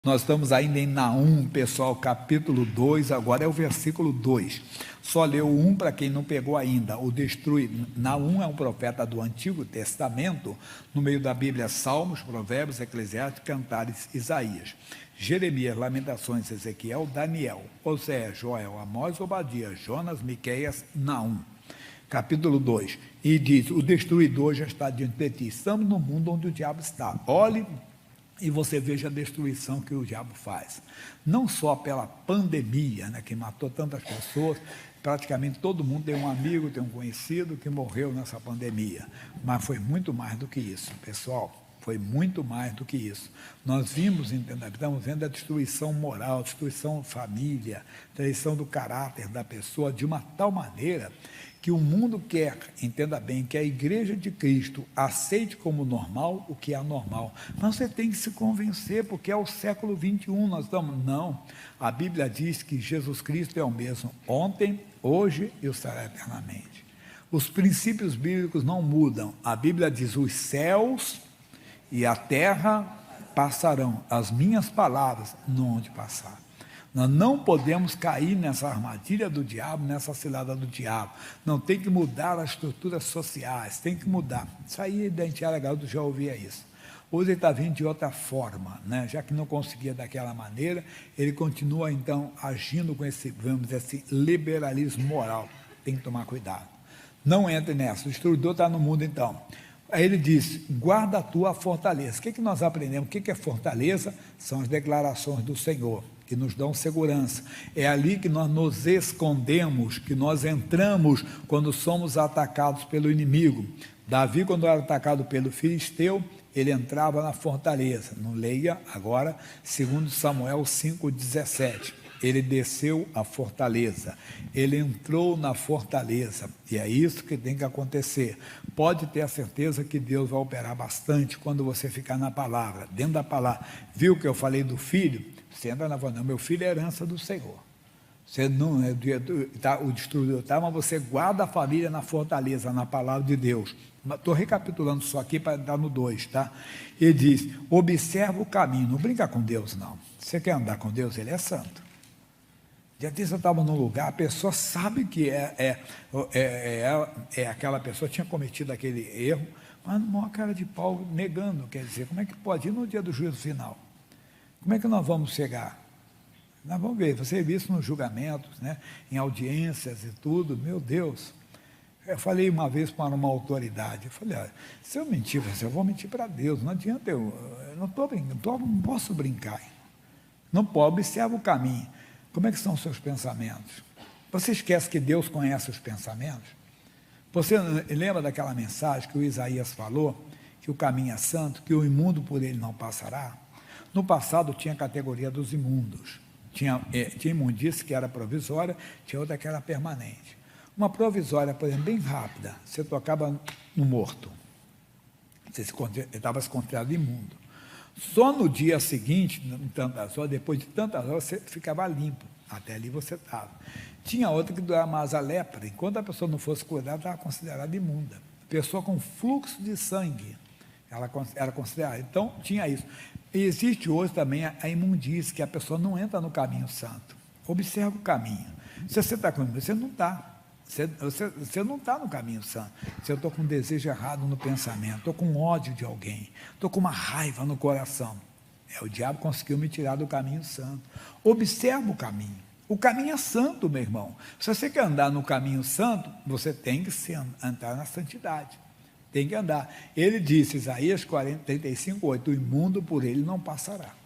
Nós estamos ainda em Naum, pessoal, capítulo 2, agora é o versículo 2. Só leu o 1 para quem não pegou ainda. Naum é um profeta do Antigo Testamento, no meio da Bíblia, Salmos, Provérbios, Eclesiastes, Cantares, Isaías, Jeremias, Lamentações, Ezequiel, Daniel, Oséias, Joel, Amós, Obadias, Jonas, Miqueias, Naum. Capítulo 2, e diz: o destruidor já está diante de ti. Estamos no mundo onde o diabo está. Olhe e você veja a destruição que o diabo faz. Não só pela pandemia, né, que matou tantas pessoas, praticamente todo mundo tem um amigo, tem um conhecido que morreu nessa pandemia, mas foi muito mais do que isso, pessoal. Foi muito mais do que isso. Nós vimos, estamos vendo a destruição moral, destruição da família, destruição do caráter da pessoa, de uma tal maneira que o mundo quer, entenda bem, que a Igreja de Cristo aceite como normal o que é anormal. Mas você tem que se convencer, porque é o século 21, nós estamos... Não, a Bíblia diz que Jesus Cristo é o mesmo ontem, hoje e o será eternamente. Os princípios bíblicos não mudam. A Bíblia diz: os céus e a terra passarão, as minhas palavras não hão de passar. Nós não podemos cair nessa armadilha do diabo, nessa cilada do diabo. Não tem que mudar as estruturas sociais, tem que mudar. Isso aí, Dentiara Galdo já ouvia isso. Hoje ele está vindo de outra forma, né? Já que não conseguia daquela maneira, ele continua então agindo com esse, vamos dizer assim, liberalismo moral. Tem que tomar cuidado. Não entre nessa, o destruidor está no mundo então. Aí ele diz: guarda a tua fortaleza. O que nós aprendemos? O que é fortaleza? São as declarações do Senhor, que nos dão segurança. É ali que nós nos escondemos, que nós entramos quando somos atacados pelo inimigo. Davi, quando era atacado pelo filisteu, ele entrava na fortaleza. Não leia agora, 2 Samuel 5,17. Ele desceu a fortaleza, ele entrou na fortaleza, e é isso que tem que acontecer. Pode ter a certeza que Deus vai operar bastante quando você ficar na palavra, dentro da palavra. Viu que eu falei do filho? Você entra na fortaleza. Meu filho é herança do Senhor. Você não é o destruidor, tá? Mas você guarda a família na fortaleza, na palavra de Deus. Estou recapitulando só aqui para dar no 2, tá? Ele diz: observa o caminho. Não brinca com Deus, não. Você quer andar com Deus? Ele é santo. Já disse, eu estava num lugar, a pessoa sabe que aquela pessoa tinha cometido aquele erro, mas uma cara de pau negando. Quer dizer, como é que pode ir no dia do juízo final? Como é que nós vamos chegar? Nós vamos ver, você viu isso nos julgamentos, né, em audiências e tudo. Meu Deus, eu falei uma vez para uma autoridade, eu falei: olha, se eu mentir, eu vou mentir para Deus, não adianta, eu não estou brincando, não posso brincar, não pode. Observa o caminho. Como é que são os seus pensamentos? Você esquece que Deus conhece os pensamentos? Você lembra daquela mensagem que o Isaías falou, que o caminho é santo, que o imundo por ele não passará? No passado tinha a categoria dos imundos. Tinha imundície que era provisória, tinha outra que era permanente. Uma provisória, por exemplo, bem rápida, você tocava no morto, você estava se considerado imundo. Só no dia seguinte, tantas horas, depois de tantas horas, você ficava limpo. Até ali você estava. Tinha outra que doía mais a lepra. Enquanto a pessoa não fosse cuidada, estava considerada imunda. Pessoa com fluxo de sangue, ela era considerada. Então, tinha isso. E existe hoje também a imundície, que a pessoa não entra no caminho santo. Observa o caminho. Se você está com imundície, você não está. Você não está no caminho santo. Se eu estou com um desejo errado no pensamento, estou com ódio de alguém, estou com uma raiva no coração, o diabo conseguiu me tirar do caminho santo. Observa o caminho. O caminho é santo, meu irmão. Se você quer andar no caminho santo, você tem que andar na santidade. Tem que andar. Ele disse, Isaías 35:8, o imundo por ele não passará.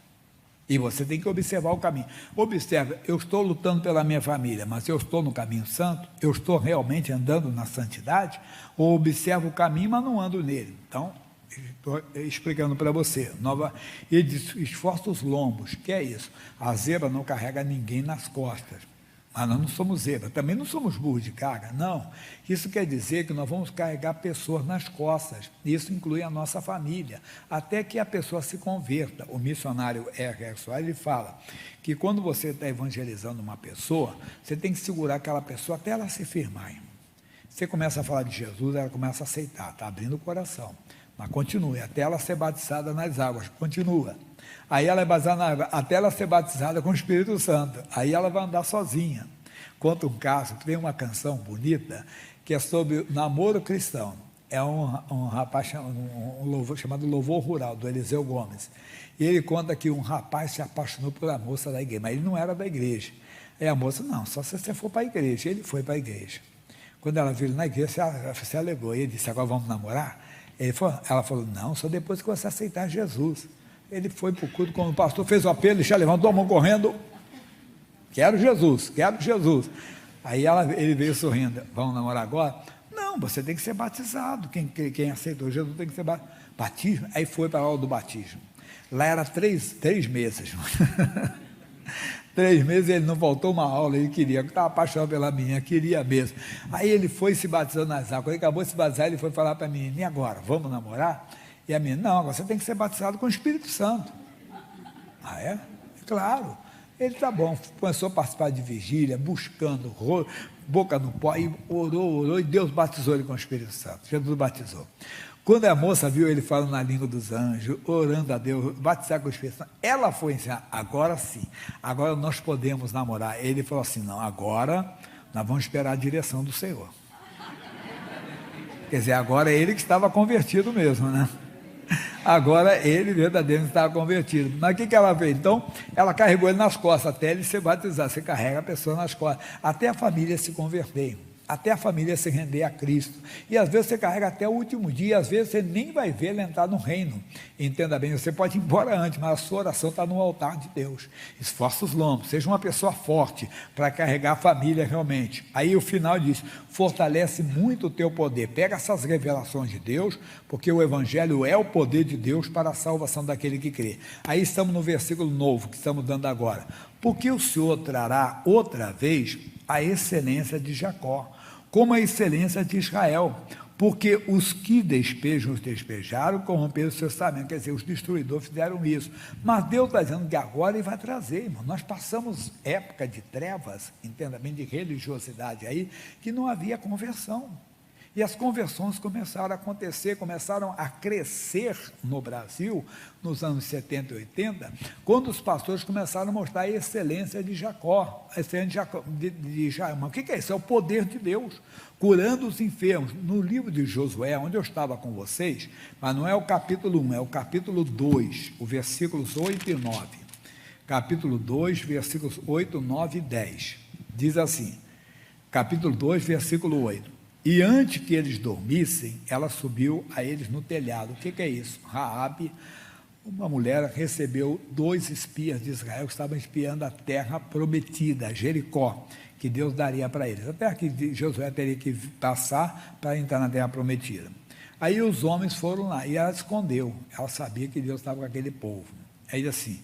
E você tem que observar o caminho. Observa, eu estou lutando pela minha família, mas eu estou no caminho santo? Eu estou realmente andando na santidade? Ou observo o caminho, mas não ando nele? Então, estou explicando para você. Ele diz: esforça os lombos. Que é isso? A zebra não carrega ninguém nas costas. Mas nós não somos zebra, também não somos burros de carga, não. Isso quer dizer que nós vamos carregar pessoas nas costas, isso inclui a nossa família, até que a pessoa se converta. O missionário R. Soares, ele fala que quando você está evangelizando uma pessoa, você tem que segurar aquela pessoa até ela se firmar. Você começa a falar de Jesus, ela começa a aceitar, está abrindo o coração. Mas continue, até ela ser batizada nas águas, continua. Aí ela é batizada na água, até ela ser batizada com o Espírito Santo. Aí ela vai andar sozinha. Conta um caso, tem uma canção bonita, que é sobre o namoro cristão. É um rapaz, um louvor, chamado Louvor Rural, do Eliseu Gomes. E ele conta que um rapaz se apaixonou pela moça da igreja, mas ele não era da igreja. Aí a moça, não, só se você for para a igreja. Ele foi para a igreja. Quando ela viu ele na igreja, se alegou. Ele disse, agora vamos namorar? Ela falou, não, só depois que você aceitar Jesus. Ele foi para o culto, quando o pastor fez o apelo, ele já levantou a mão correndo, quero Jesus, quero Jesus. Aí ele veio sorrindo, vamos namorar agora? Não, você tem que ser batizado, quem aceitou Jesus tem que ser batismo. Aí foi para a aula do batismo. Lá era três meses. 3 meses ele não faltou uma aula, ele queria, estava apaixonado pela menina, queria mesmo. Aí ele foi se batizando nas águas, quando ele acabou de se batizar, ele foi falar para a menina, e agora, vamos namorar? E a menina, não, agora você tem que ser batizado com o Espírito Santo. Ah, é? Claro. Ele tá bom, começou a participar de vigília, buscando, boca no pó, e orou, e Deus batizou ele com o Espírito Santo. Jesus batizou. Quando a moça viu ele falando na língua dos anjos, orando a Deus, batizar com o Espírito Santo, ela foi ensinar, agora sim, agora nós podemos namorar. Ele falou assim, não, agora nós vamos esperar a direção do Senhor. Quer dizer, agora é ele que estava convertido mesmo, né? Agora ele verdadeiramente estava convertido. Mas o que ela fez? Então, ela carregou ele nas costas, até ele ser batizado. Você carrega a pessoa nas costas, até a família se converter, até a família se render a Cristo. E às vezes você carrega até o último dia, às vezes você nem vai ver ele entrar no reino. Entenda bem, você pode ir embora antes, mas a sua oração está no altar de Deus. Esforça os lombos, seja uma pessoa forte para carregar a família realmente. Aí o final diz, fortalece muito o teu poder. Pega essas revelações de Deus, porque o Evangelho é o poder de Deus para a salvação daquele que crê. Aí estamos no versículo novo que estamos dando agora. Porque o Senhor trará outra vez a excelência de Jacó, como a excelência de Israel, porque os que despejam, os despejaram, corromperam os seus testamentos. Quer dizer, os destruidores fizeram isso, mas Deus está dizendo que agora Ele vai trazer, irmão. Nós passamos época de trevas, entenda bem, de religiosidade aí, que não havia conversão, e as conversões começaram a acontecer, começaram a crescer no Brasil, nos anos 70 e 80, quando os pastores começaram a mostrar a excelência de Jacó, a excelência de Jairma. O que é isso? É o poder de Deus, curando os enfermos. No livro de Josué, onde eu estava com vocês, mas não é o capítulo 1, é o capítulo 2, os versículos 8 e 9. Capítulo 2, versículos 8, 9 e 10. Diz assim, capítulo 2, versículo 8. E antes que eles dormissem, ela subiu a eles no telhado. O que é isso? Raabe, uma mulher, recebeu 2 espias de Israel que estavam espiando a terra prometida, Jericó, que Deus daria para eles. A terra que Josué teria que passar para entrar na terra prometida. Aí os homens foram lá e ela escondeu. Ela sabia que Deus estava com aquele povo. Aí assim,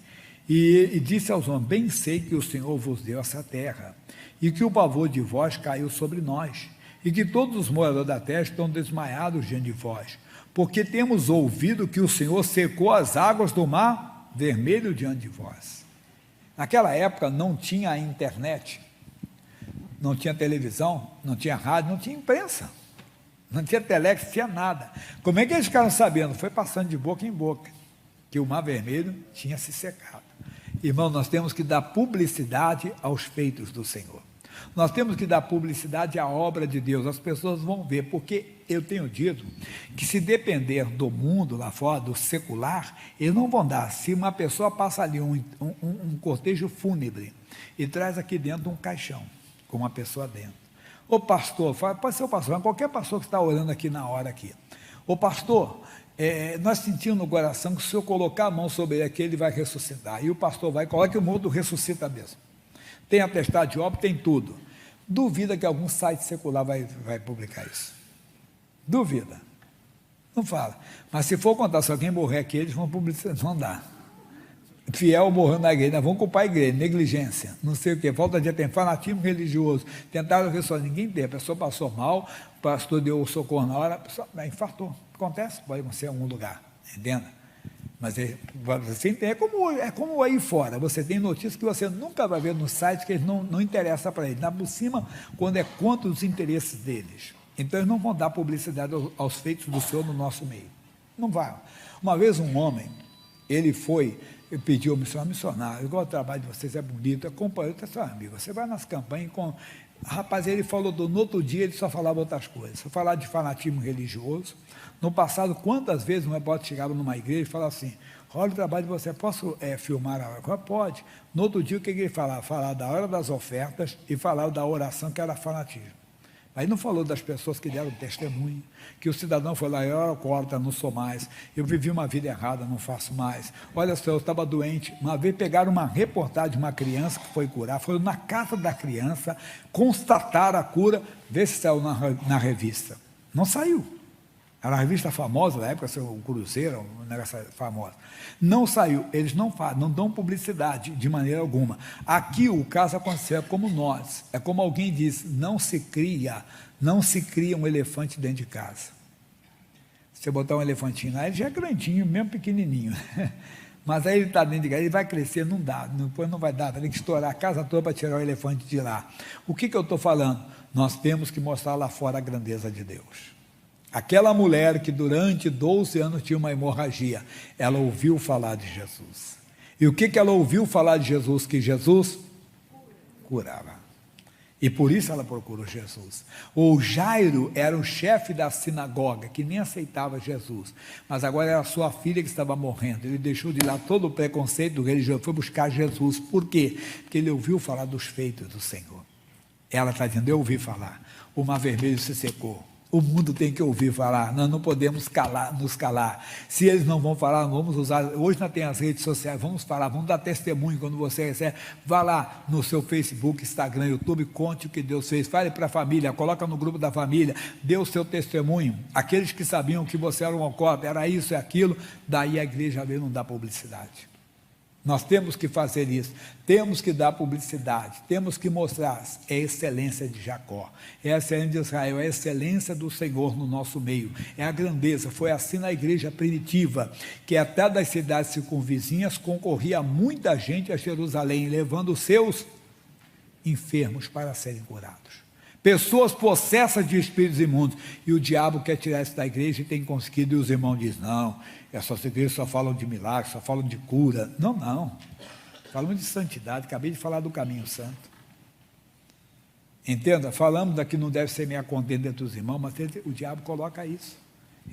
e disse aos homens, bem sei que o Senhor vos deu essa terra, e que o pavor de vós caiu sobre nós, e que todos os moradores da terra estão desmaiados diante de vós, porque temos ouvido que o Senhor secou as águas do mar vermelho diante de vós. Naquela época não tinha internet, não tinha televisão, não tinha rádio, não tinha imprensa, não tinha telex, não tinha nada. Como é que eles ficaram sabendo? Foi passando de boca em boca, que o mar vermelho tinha se secado. Irmão, nós temos que dar publicidade aos feitos do Senhor. Nós temos que dar publicidade à obra de Deus, as pessoas vão ver, porque eu tenho dito que se depender do mundo lá fora, do secular, eles não vão dar. Se uma pessoa passa ali um cortejo fúnebre e traz aqui dentro um caixão, com uma pessoa dentro. O pastor, pode ser o pastor, mas qualquer pastor que está orando aqui na hora aqui. O pastor, nós sentimos no coração que se eu colocar a mão sobre ele aqui, ele vai ressuscitar. E o pastor vai, coloca o mundo, ressuscita mesmo. Tem atestado de óbito, tem tudo. Duvida que algum site secular vai publicar isso. Duvida. Não fala. Mas se for contar, se alguém morrer aqui, eles vão publicar, vão dar. Fiel morrendo na igreja, vão culpar a igreja, negligência, não sei o quê, falta de atenção, fanatismo religioso. Tentaram ver só, ninguém tem, a pessoa passou mal, o pastor deu o socorro na hora, a pessoa infartou. Acontece, pode acontecer em algum lugar, entenda? Mas você entende, é como aí fora, você tem notícias que você nunca vai ver no site, que eles não interessam para eles, por cima, quando é contra os interesses deles. Então eles não vão dar publicidade aos feitos do Senhor no nosso meio. Não vai. Uma vez um homem, ele pediu ao missionário, igual o trabalho de vocês é bonito, acompanhou, eu disse, amigo, você vai nas campanhas com... Rapaz, ele falou, no outro dia ele só falava outras coisas, só falava de fanatismo religioso. No passado, quantas vezes um repórter chegava numa igreja e falava assim, olha o trabalho de você, posso filmar agora? Pode. No outro dia, o que ele falava? Falava da hora das ofertas e falava da oração, que era fanatismo. Aí não falou das pessoas que deram testemunho, que o cidadão foi lá, eu era alcoólatra, não sou mais, eu vivi uma vida errada, não faço mais, olha só, eu estava doente, uma vez pegaram uma reportagem de uma criança que foi curar, foram na casa da criança, constataram a cura, vê se saiu na revista, não saiu. Era uma revista famosa, na época, o Cruzeiro, um negócio famoso. Não saiu, eles não dão publicidade de maneira alguma. Aqui o caso aconteceu como nós, é como alguém disse, não se cria um elefante dentro de casa. Se você botar um elefantinho lá, ele já é grandinho, mesmo pequenininho. Mas aí ele está dentro de casa, ele vai crescer, não dá, depois não vai dar, vai ter que estourar a casa toda para tirar o elefante de lá. O que eu estou falando? Nós temos que mostrar lá fora a grandeza de Deus. Aquela mulher que durante 12 anos tinha uma hemorragia, ela ouviu falar de Jesus. E o que ela ouviu falar de Jesus? Que Jesus curava. E por isso ela procurou Jesus. O Jairo era o chefe da sinagoga, que nem aceitava Jesus, mas agora era sua filha que estava morrendo. Ele deixou de lá todo o preconceito do religioso, foi buscar Jesus. Por quê? Porque ele ouviu falar dos feitos do Senhor. Ela está dizendo, eu ouvi falar, o mar vermelho se secou. O mundo tem que ouvir falar, nós não podemos nos calar. Se eles não vão falar, vamos usar. Hoje nós temos as redes sociais, vamos falar, vamos dar testemunho quando você recebe. Vá lá no seu Facebook, Instagram, YouTube, conte o que Deus fez. Fale para a família, coloca no grupo da família, dê o seu testemunho. Aqueles que sabiam que você era um alcoólatra, era isso e aquilo, daí a igreja veio não dar publicidade. Nós temos que fazer isso, temos que dar publicidade, temos que mostrar a excelência de Jacó, é a excelência de Israel, é a excelência do Senhor no nosso meio, é a grandeza. Foi assim na igreja primitiva, que até das cidades circunvizinhas concorria muita gente a Jerusalém, levando os seus enfermos para serem curados. Pessoas possessas de espíritos imundos, e o diabo quer tirar isso da igreja e tem conseguido, e os irmãos dizem, não, essas igrejas só falam de milagres, só falam de cura. Não, falamos de santidade, acabei de falar do caminho santo. Entenda, falamos daqui não deve ser meia contenda entre os irmãos, mas o diabo coloca isso.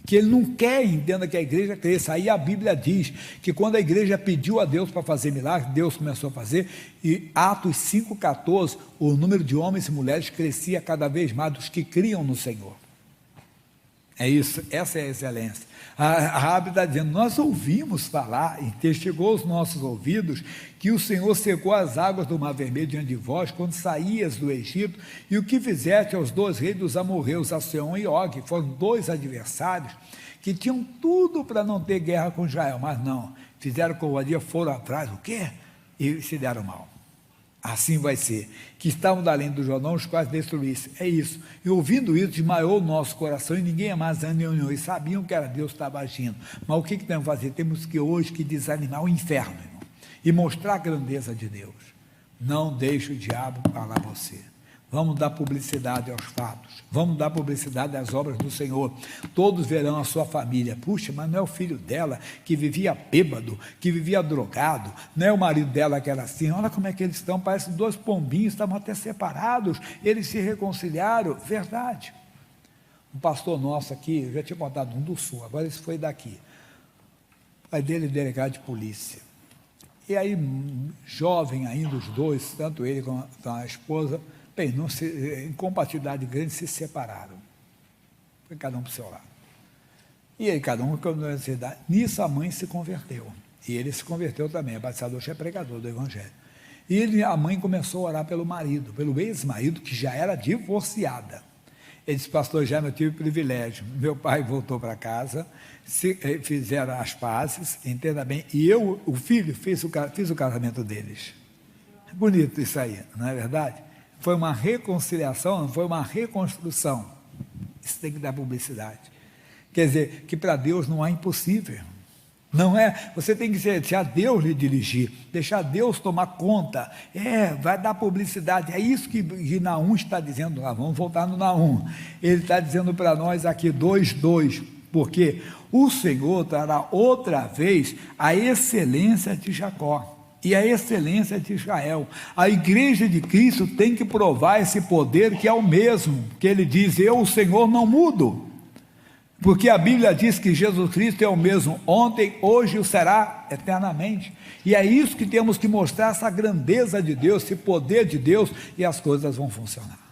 Que ele não quer, entenda, que a igreja cresça. Aí a Bíblia diz que quando a igreja pediu a Deus para fazer milagres, Deus começou a fazer, e Atos 5,14, o número de homens e mulheres crescia cada vez mais dos que criam no Senhor. É isso, essa é a excelência. A Raabe está dizendo, nós ouvimos falar, e chegou aos nossos ouvidos, que o Senhor secou as águas do Mar Vermelho diante de vós, quando saías do Egito, e o que fizeste aos dois reis dos amorreus, a Seom e Og, foram dois adversários, que tinham tudo para não ter guerra com Israel, mas não, fizeram covardia, foram atrás, o quê? E se deram mal. Assim vai ser, que estavam além do Jordão, os quais destruíssem. É isso. E ouvindo isso, desmaiou o nosso coração, e ninguém mais aniou, e sabiam que era Deus que estava agindo. Mas o que temos que fazer? Temos que hoje desanimar o inferno, irmão, e mostrar a grandeza de Deus. Não deixe o diabo falar você. Vamos dar publicidade aos fatos, vamos dar publicidade às obras do Senhor. Todos verão a sua família. Puxa, mas não é o filho dela que vivia bêbado, que vivia drogado, não é o marido dela que era assim. Olha como é que eles estão, parece dois pombinhos, estavam até separados, eles se reconciliaram. Verdade. Um pastor nosso aqui, eu já tinha contado um do Sul, agora esse foi daqui. O pai dele é delegado de polícia. E aí, jovem ainda, os dois, tanto ele como a esposa, bem, incompatibilidade grande, se separaram. Foi cada um para o seu lado. E aí, cada um com a universidade. Nisso a mãe se converteu. E ele se converteu também, batizador, é pregador do Evangelho. E a mãe começou a orar pelo marido, pelo ex-marido, que já era divorciada. Ele disse, pastor Jaime, eu tive privilégio. Meu pai voltou para casa, fizeram as pazes, entenda bem, e eu, o filho, fiz o casamento deles. É bonito isso aí, não é verdade? Foi uma reconciliação, não foi uma reconstrução. Isso tem que dar publicidade. Quer dizer, que para Deus não há impossível. Não é, você tem que deixar Deus lhe dirigir, deixar Deus tomar conta. Vai dar publicidade. É isso que Naum está dizendo lá. Vamos voltar no Naum. Ele está dizendo para nós aqui 2:2. porque o Senhor trará outra vez a excelência de Jacó e a excelência de Israel. A igreja de Cristo tem que provar esse poder que é o mesmo, que ele diz: eu, o Senhor, não mudo, porque a Bíblia diz que Jesus Cristo é o mesmo ontem, hoje e o será eternamente, e é isso que temos que mostrar, essa grandeza de Deus, esse poder de Deus, e as coisas vão funcionar.